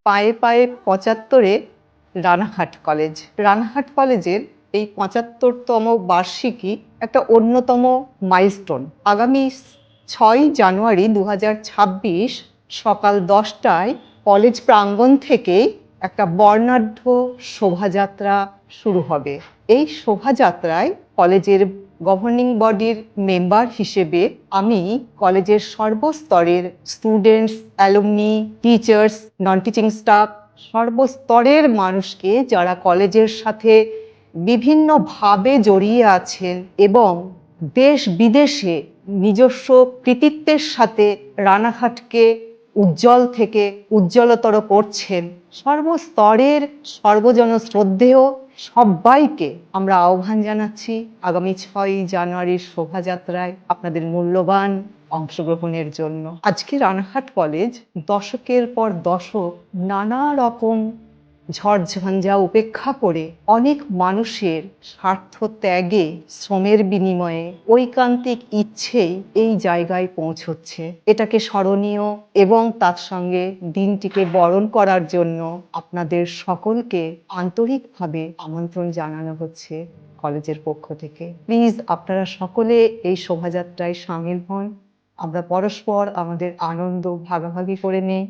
পায়ে পায়ে ৭৫-এ রানাঘাট কলেজ। রানাঘাট কলেজের এই ৭৫তম বার্ষিকী একটা অন্যতম মাইলস্টোন। আগামী ৬ই জানুয়ারি ২০২৬ সকাল ১০টায় কলেজ প্রাঙ্গণ থেকে একটা বর্ণাঢ্য শোভাযাত্রা শুরু হবে। এই শোভাযাত্রায় কলেজের গভর্নিং বডির মেম্বার হিসেবে আমি কলেজের সর্বস্তরের students, alumni, teachers, non teaching staff, সর্বস্তরের মানুষকে যারা কলেজের সাথে বিভিন্নভাবে জড়িয়ে আছেন এবং দেশ বিদেশে নিজস্ব কৃতিত্বের সাথে রানাঘাটকে উজ্জ্বল থেকে উজ্জ্বলতর করছেন, সর্বস্তরের সর্বজন শ্রদ্ধেয় সবাইকে আমরা আহ্বান জানাচ্ছি আগামী ৬ই জানুয়ারির শোভাযাত্রায় আপনাদের মূল্যবান অংশগ্রহণের জন্য। আজকে রানাঘাট কলেজ দশকের পর দশক নানা রকম ঝড়ঝঞ্ঝা উপেক্ষা করে অনেক মানুষের স্বার্থ ত্যাগে, শ্রমের বিনিময়ে, ঐকান্তিক ইচ্ছেই এই জায়গায় পৌঁছচ্ছে। এটাকে স্মরণীয় এবং তার সঙ্গে দিনটিকে বরণ করার জন্য আপনাদের সকলকে আন্তরিকভাবে আমন্ত্রণ জানানো হচ্ছে কলেজের পক্ষ থেকে। প্লিজ আপনারা সকলে এই শোভাযাত্রায় সামিল হন। আমরা পরস্পর আমাদের আনন্দ ভাগাভাগি করে নেই।